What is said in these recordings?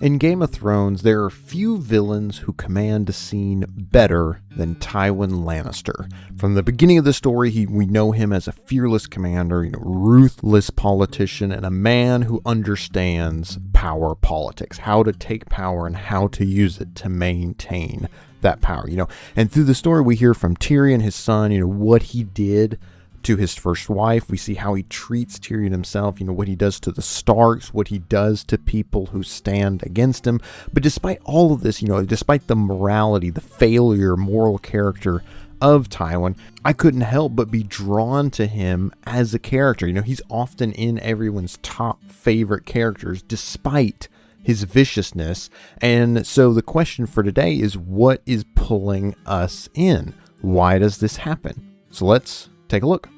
In Game of Thrones, there are few villains who command a scene better than Tywin Lannister. From the beginning of the story, we know him as a fearless commander, ruthless politician, and a man who understands power politics, how to take power and how to use it to maintain that power. And through the story, we hear from Tyrion, his son, what he did to his first wife. We see how he treats Tyrion himself, what he does to the Starks, what he does to people who stand against him. But despite all of this, despite the morality, the failure, moral character of Tywin, I couldn't help but be drawn to him as a character. He's often in everyone's top favorite characters despite his viciousness. And so the question for today is, what is pulling us in? Why does this happen? So let's take a look.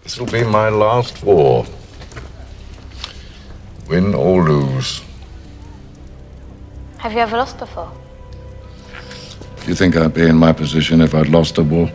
This will be my last war. Win or lose. Have you ever lost before? Do you think I'd be in my position if I'd lost a war?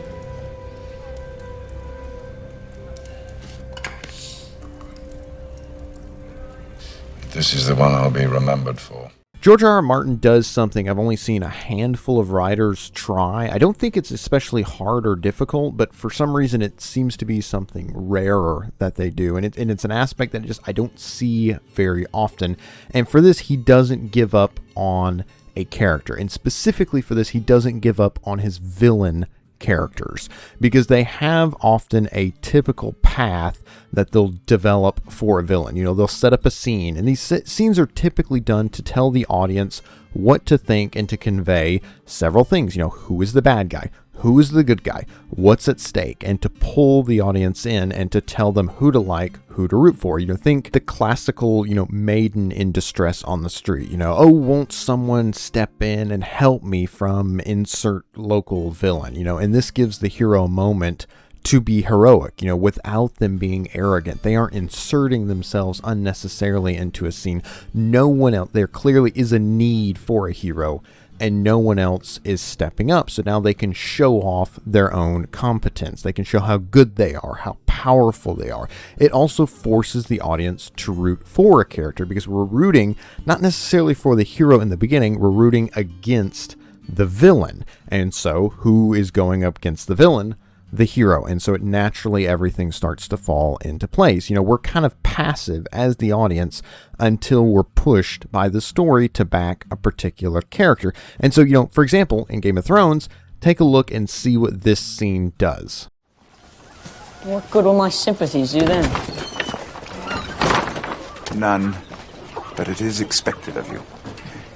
This is the one I'll be remembered for. George R.R. Martin does something I've only seen a handful of writers try. I don't think it's especially hard or difficult, but for some reason it seems to be something rarer that they do. And it's an aspect that I don't see very often. And for this, he doesn't give up on a character. And specifically for this, he doesn't give up on his villain characters, because they have often a typical path that they'll develop for a villain. They'll set up a scene, and these scenes are typically done to tell the audience what to think and to convey several things. Who is the bad guy? Who is the good guy? What's at stake? And to pull the audience in and to tell them who to like, who to root for. Think the classical, maiden in distress on the street. Oh, won't someone step in and help me from insert local villain? And this gives the hero a moment to be heroic, without them being arrogant. They aren't inserting themselves unnecessarily into a scene. No one else, there clearly is a need for a hero, and no one else is stepping up. So now they can show off their own competence. They can show how good they are, how powerful they are. It also forces the audience to root for a character, because we're rooting not necessarily for the hero in the beginning, we're rooting against the villain. And so who is going up against the villain? The hero. And so it naturally, everything starts to fall into place. We're kind of passive as the audience until we're pushed by the story to back a particular character. And so, for example, in Game of Thrones, take a look and see what this scene does. What good will my sympathies do then? None, but it is expected of you.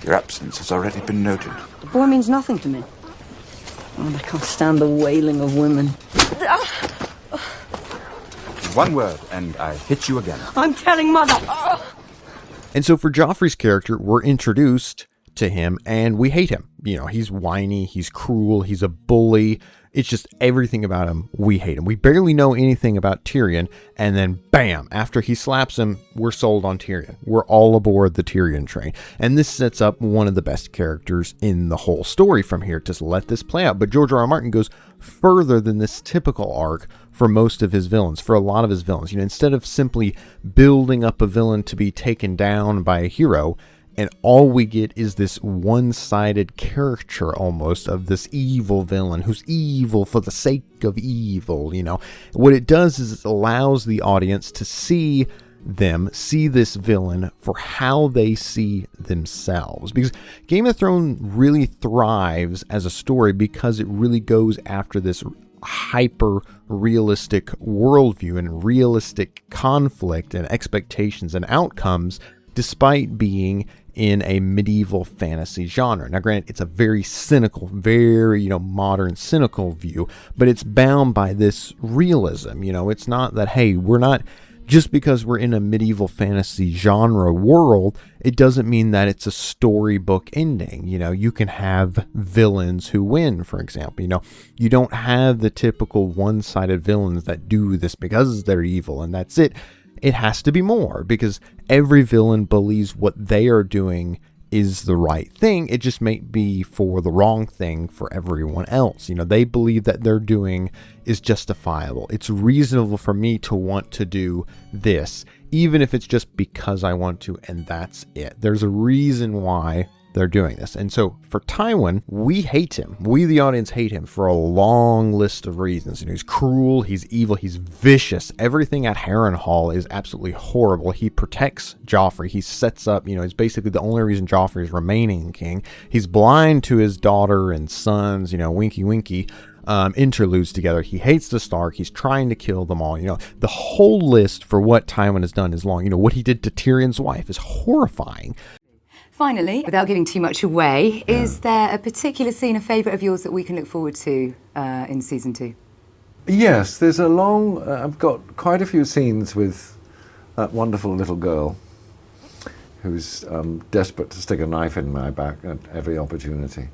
Your absence has already been noted. The boy means nothing to me. Oh, I can't stand the wailing of women. One word, and I hit you again. I'm telling Mother. And so for Joffrey's character, we're introduced to him and we hate him. He's whiny, he's cruel, he's a bully. It's just everything about him, we hate him. We barely know anything about Tyrion, and then bam, after he slaps him, we're sold on Tyrion. We're all aboard the Tyrion train. And this sets up one of the best characters in the whole story from here to let this play out. But George R.R. Martin goes further than this typical arc for most of his villains, for a lot of his villains. Instead of simply building up a villain to be taken down by a hero, and all we get is this one-sided caricature almost of this evil villain who's evil for the sake of evil. What it does is it allows the audience to see this villain for how they see themselves. Because Game of Thrones really thrives as a story because it really goes after this hyper realistic worldview and realistic conflict and expectations and outcomes, despite being in a medieval fantasy genre. Now, granted, it's a very cynical, very, modern cynical view, but it's bound by this realism. It's not that, hey, we're not, just because we're in a medieval fantasy genre world, it doesn't mean that it's a storybook ending. You can have villains who win, for example. You don't have the typical one-sided villains that do this because they're evil and that's it. It has to be more, because every villain believes what they are doing is the right thing. It just may be for the wrong thing for everyone else. They believe that they're doing is justifiable. It's reasonable for me to want to do this, even if it's just because I want to, and that's it. There's a reason why they're doing this. And so for Tywin, we hate him. We, the audience, hate him for a long list of reasons. He's cruel, he's evil, he's vicious. Everything at Harrenhal is absolutely horrible. He protects Joffrey. He sets up, it's basically the only reason Joffrey is remaining king. He's blind to his daughter and sons, winky winky. Interludes together. He hates the Stark. He's trying to kill them all. The whole list for what Tywin has done is long. What he did to Tyrion's wife is horrifying. Finally, without giving too much away, is there a particular scene, a favourite of yours that we can look forward to in season 2? Yes, there's a long, I've got quite a few scenes with that wonderful little girl who's desperate to stick a knife in my back at every opportunity.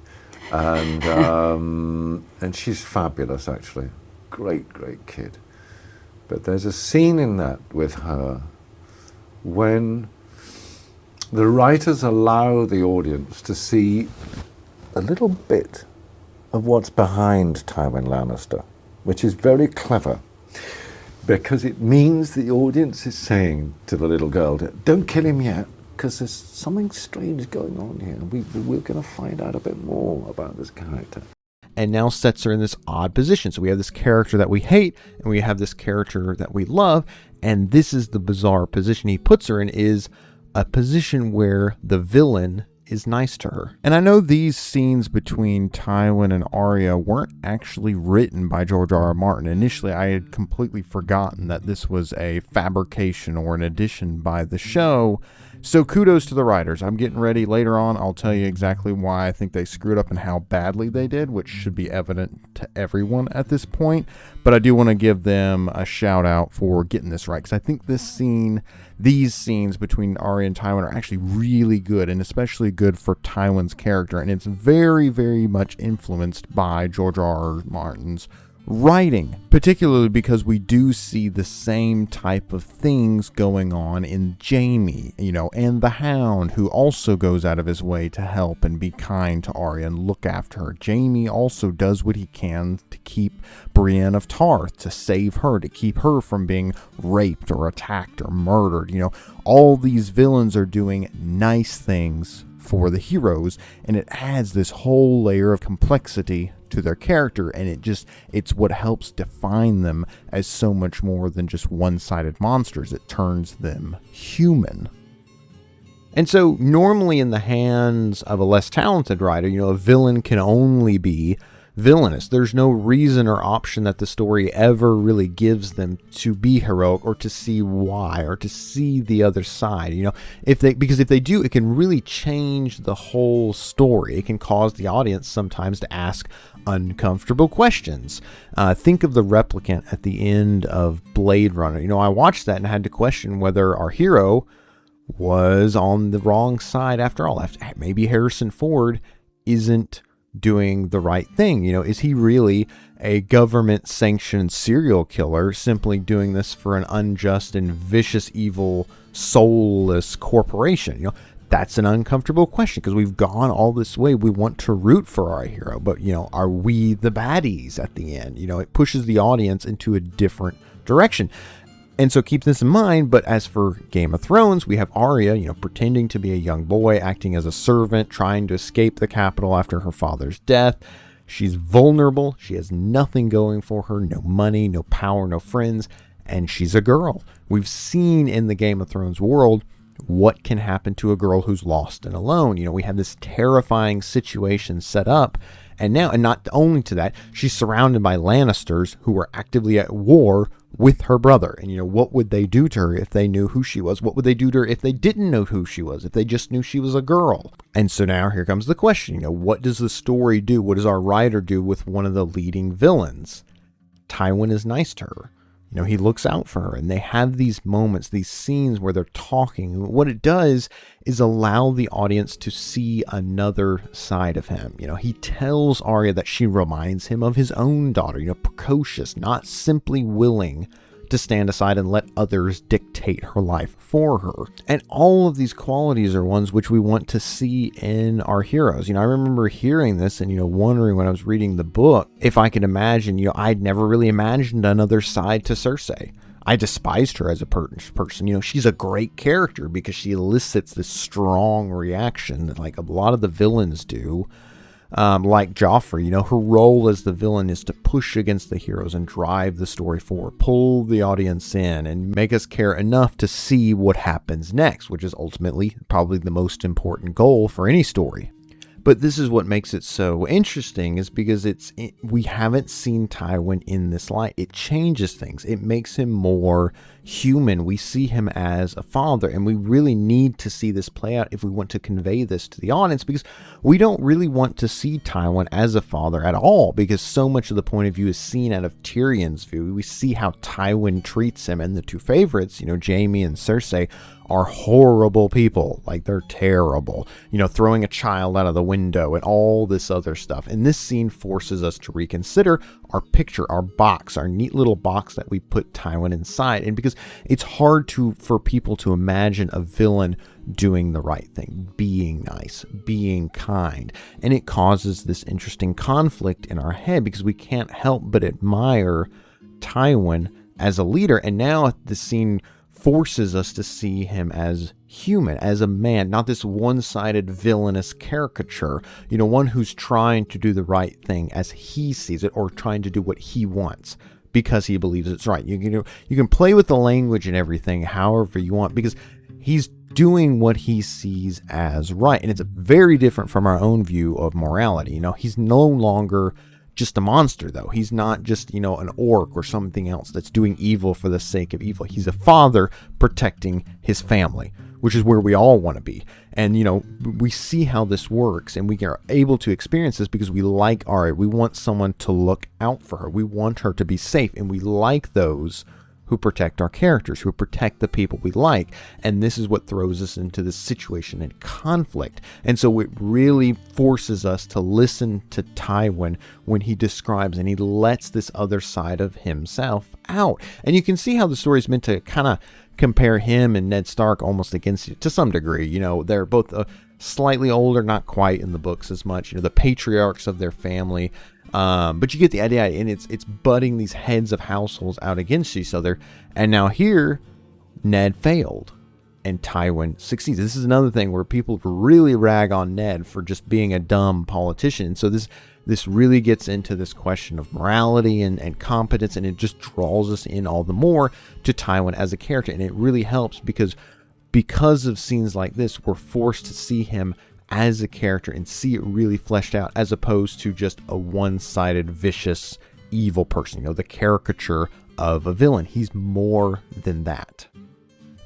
And she's fabulous, actually. Great, great kid. But there's a scene in that with her when the writers allow the audience to see a little bit of what's behind Tywin Lannister, which is very clever, because it means the audience is saying to the little girl, don't kill him yet, because there's something strange going on here. We're going to find out a bit more about this character. And now sets her in this odd position. So we have this character that we hate, and we have this character that we love, and this is the bizarre position he puts her in, is a position where the villain is nice to her. And I know these scenes between Tywin and Arya weren't actually written by George R.R. Martin. Initially, I had completely forgotten that this was a fabrication or an addition by the show. So kudos to the writers. I'm getting ready later on. I'll tell you exactly why I think they screwed up and how badly they did, which should be evident to everyone at this point. But I do want to give them a shout out for getting this right, because I think these scenes between Arya and Tywin are actually really good, and especially good for Tywin's character. And it's very, very much influenced by George R.R. Martin's writing, particularly because we do see the same type of things going on in Jaime, and the Hound, who also goes out of his way to help and be kind to Arya and look after her. Jaime also does what he can to keep Brienne of Tarth, to save her, to keep her from being raped or attacked or murdered. All these villains are doing nice things for the heroes, and it adds this whole layer of complexity to their character, and it's what helps define them as so much more than just one-sided monsters. It turns them human. And so normally in the hands of a less talented writer, a villain can only be villainous. There's no reason or option that the story ever really gives them to be heroic or to see why or to see the other side. Because if they do, it can really change the whole story. It can cause the audience sometimes to ask uncomfortable questions. Think of the replicant at the end of Blade Runner. I watched that and had to question whether our hero was on the wrong side after all. Maybe Harrison Ford isn't doing the right thing. Is he really a government-sanctioned serial killer simply doing this for an unjust and vicious, evil, soulless corporation? That's an uncomfortable question, because we've gone all this way. We want to root for our hero, but are we the baddies at the end? It pushes the audience into a different direction. And so keep this in mind. But as for Game of Thrones, we have Arya, pretending to be a young boy, acting as a servant, trying to escape the capital after her father's death. She's vulnerable. She has nothing going for her, no money, no power, no friends, and she's a girl. We've seen in the Game of Thrones world what can happen to a girl who's lost and alone. We have this terrifying situation set up. And not only to that, she's surrounded by Lannisters who are actively at war with her brother. And, what would they do to her if they knew who she was? What would they do to her if they didn't know who she was, if they just knew she was a girl? And so now here comes the question, what does the story do? What does our writer do with one of the leading villains? Tywin is nice to her. He looks out for her, and they have these moments, these scenes where they're talking. What it does is allow the audience to see another side of him. He tells Arya that she reminds him of his own daughter, precocious, not simply willing to stand aside and let others dictate her life for her. And all of these qualities are ones which we want to see in our heroes. I remember hearing this and, wondering when I was reading the book, if I could imagine, I'd never really imagined another side to Cersei. I despised her as a person. You know, she's a great character because she elicits this strong reaction that like a lot of the villains do. Like Joffrey, you know, her role as the villain is to push against the heroes and drive the story forward, pull the audience in and make us care enough to see what happens next, which is ultimately probably the most important goal for any story. But this is what makes it so interesting, is because we haven't seen Tywin in this light. It changes things. It makes him more human. We see him as a father, and we really need to see this play out if we want to convey this to the audience, because we don't really want to see Tywin as a father at all, because so much of the point of view is seen out of Tyrion's view. We see how Tywin treats him, and the two favorites, you know, Jaime and Cersei, are horrible people. Like, they're terrible, you know, throwing a child out of the window and all this other stuff. And this scene forces us to reconsider our picture, our box, our neat little box that we put Tywin inside. And because it's hard for people to imagine a villain doing the right thing, being nice, being kind. And it causes this interesting conflict in our head because we can't help but admire Tywin as a leader. And now the scene forces us to see him as human, as a man, not this one-sided villainous caricature, you know, one who's trying to do the right thing as he sees it, or trying to do what he wants because he believes it's right. You can play with the language and everything however you want, because he's doing what he sees as right. And it's very different from our own view of morality. You know, he's no longer just a monster, though. He's not just, you know, an orc or something else that's doing evil for the sake of evil. He's a father protecting his family, which is where we all want to be. And, you know, we see how this works, and we are able to experience this because we like Arya. We want someone to look out for her. We want her to be safe, and we like those who protect our characters, who protect the people we like. And this is what throws us into this situation and conflict. And so it really forces us to listen to Tywin when he describes and he lets this other side of himself out. And you can see how the story is meant to kind of compare him and Ned Stark almost against you to some degree. You know, they're both slightly older, not quite in the books as much, you know, the patriarchs of their family. But you get the idea, and it's butting these heads of households out against each other. And now here, Ned failed, and Tywin succeeds. This is another thing where people really rag on Ned for just being a dumb politician. So this really gets into this question of morality and competence, and it just draws us in all the more to Tywin as a character. And it really helps because of scenes like this, we're forced to see him as a character and see it really fleshed out, as opposed to just a one-sided, vicious, evil person, you know, the caricature of a villain. He's more than that.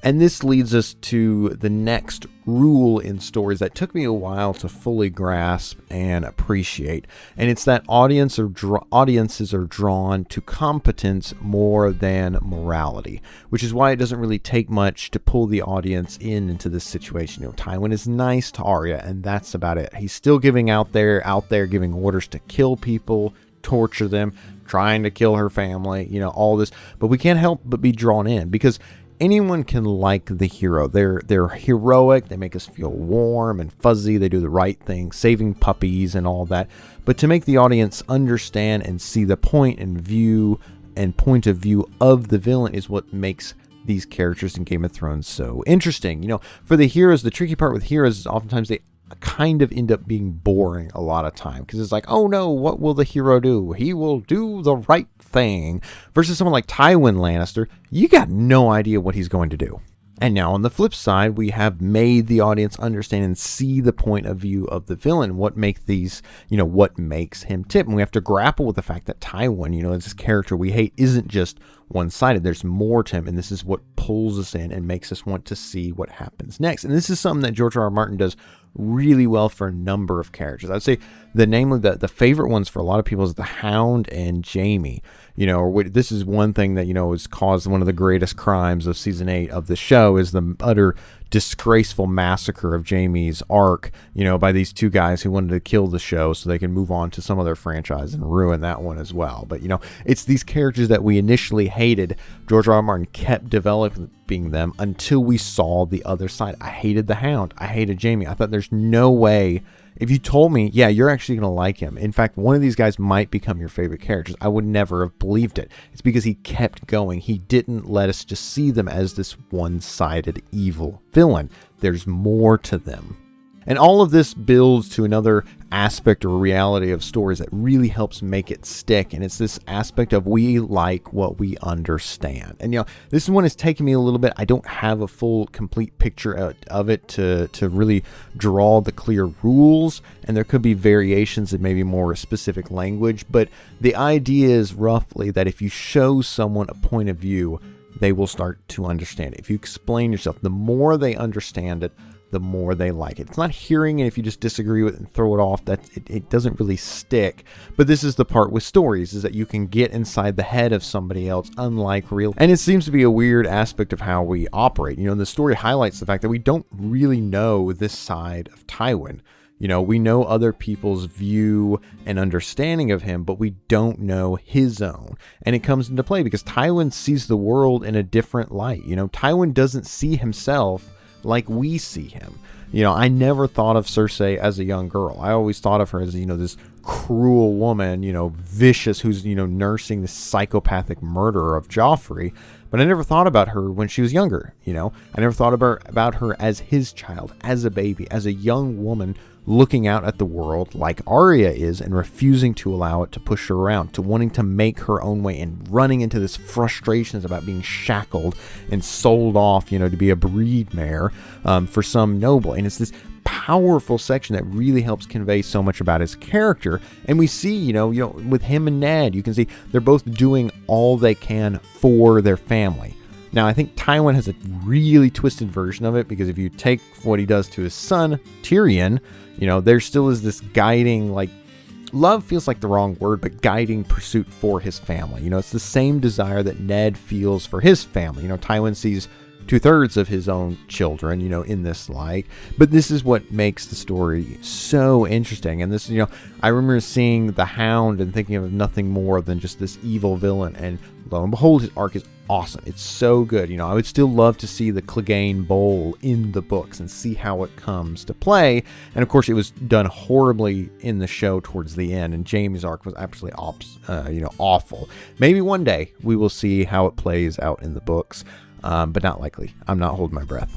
And this leads us to the next rule in stories that took me a while to fully grasp and appreciate. And it's that audiences are drawn to competence more than morality, which is why it doesn't really take much to pull the audience into this situation. You know, Tywin is nice to Arya, and that's about it. He's still giving out there giving orders to kill people, torture them, trying to kill her family, you know, all this. But we can't help but be drawn in, because anyone can like the hero. They're heroic. They make us feel warm and fuzzy. They do the right thing, saving puppies and all that. But to make the audience understand and see the point of view of the villain is what makes these characters in Game of Thrones so interesting. You know, for the heroes, the tricky part with heroes is oftentimes they kind of end up being boring a lot of time, because it's like, oh no, what will the hero do? He will do the right thing. Versus someone like Tywin Lannister, you got no idea what he's going to do. And now on the flip side, we have made the audience understand and see the point of view of the villain, what makes him tip. And we have to grapple with the fact that Tywin, you know, this character we hate, isn't just one-sided. There's more to him, and this is what pulls us in and makes us want to see what happens next. And this is something that George R.R. Martin does really well for a number of characters. I'd say the favorite ones for a lot of people is the Hound and Jaime. You know, this is one thing that, you know, has caused one of the greatest crimes of season 8 of the show, is the utter disgraceful massacre of Jaime's arc, you know, by these two guys who wanted to kill the show so they can move on to some other franchise and ruin that one as well. But, you know, it's these characters that we initially hated. George R. R. Martin kept developing them until we saw the other side. I hated the Hound. I hated Jaime. I thought there's no way If you told me, yeah, you're actually going to like him. In fact, one of these guys might become your favorite characters, I would never have believed it. It's because he kept going. He didn't let us just see them as this one-sided evil villain. There's more to them. And all of this builds to another aspect or reality of stories that really helps make it stick. And it's this aspect of we like what we understand. And, this is one that's taken me a little bit. I don't have a full, complete picture of it to really draw the clear rules. And there could be variations in maybe more specific language. But the idea is roughly that if you show someone a point of view, they will start to understand it. If you explain yourself, the more they understand it, the more they like it. It's not hearing it if you just disagree with it and throw it off. It doesn't really stick. But this is the part with stories, is that you can get inside the head of somebody else, unlike real. And it seems to be a weird aspect of how we operate. The story highlights the fact that we don't really know this side of Tywin. We know other people's view and understanding of him, but we don't know his own. And it comes into play because Tywin sees the world in a different light. Tywin doesn't see himself like we see him. I never thought of Cersei as a young girl. I always thought of her as, this cruel woman, vicious, who's, nursing the psychopathic murderer of Joffrey. But I never thought about her when she was younger. I never thought about her as his child, as a baby, as a young woman looking out at the world like Arya is and refusing to allow it to push her around, to wanting to make her own way and running into this frustrations about being shackled and sold off, to be a breed mare for some noble. And it's this powerful section that really helps convey so much about his character. And we see, with him and Ned, you can see they're both doing all they can for their family. Now, I think Tywin has a really twisted version of it, because if you take what he does to his son, Tyrion, there still is this guiding, love feels like the wrong word, but guiding pursuit for his family. It's the same desire that Ned feels for his family. Tywin sees 2/3 of his own children, in this light. But this is what makes the story so interesting. And this, I remember seeing the Hound and thinking of nothing more than just this evil villain. And lo and behold, his arc is awesome. It's so good. I would still love to see the Clegane Bowl in the books and see how it comes to play. And of course, it was done horribly in the show towards the end. And Jaime's arc was absolutely awful. Maybe one day we will see how it plays out in the books. But not likely. I'm not holding my breath.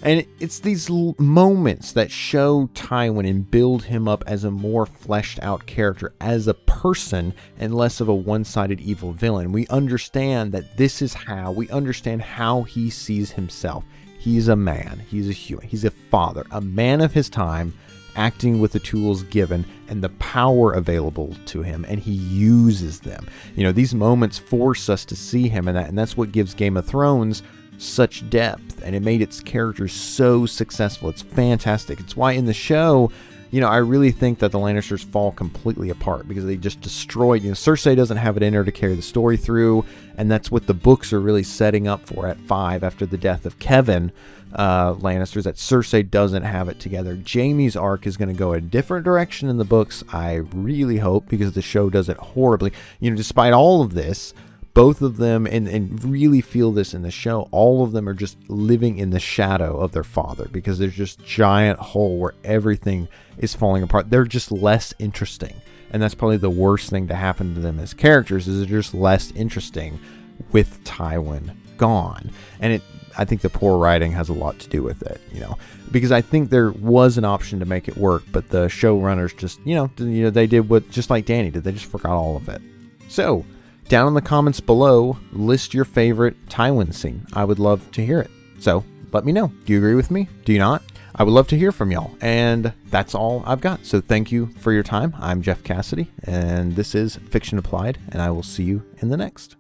And it's these moments that show Tywin and build him up as a more fleshed out character, as a person, and less of a one-sided evil villain. We understand that we understand how he sees himself. He's a man. He's a human. He's a father, a man of his time, acting with the tools given and the power available to him, and he uses them. These moments force us to see him, and that's what gives Game of Thrones such depth, and it made its characters so successful. It's fantastic. It's why in the show, I really think that the Lannisters fall completely apart, because they just destroyed. Cersei doesn't have it in her to carry the story through, and that's what the books are really setting up for at 5 after the death of Kevin Lannisters, that Cersei doesn't have it together. Jaime's arc is going to go a different direction in the books, I really hope, because the show does it horribly. Despite all of this, both of them, and really feel this in the show, all of them are just living in the shadow of their father, because there's just giant hole where everything is falling apart. They're just less interesting. And that's probably the worst thing to happen to them as characters, is they're just less interesting with Tywin gone. And I think the poor writing has a lot to do with it, because I think there was an option to make it work, but the showrunners just, they did what, just like Danny did, they just forgot all of it. So, down in the comments below, list your favorite Tywin scene. I would love to hear it. So, let me know. Do you agree with me? Do you not? I would love to hear from y'all. And that's all I've got. So thank you for your time. I'm Jeff Cassidy, and this is Fiction Applied, and I will see you in the next.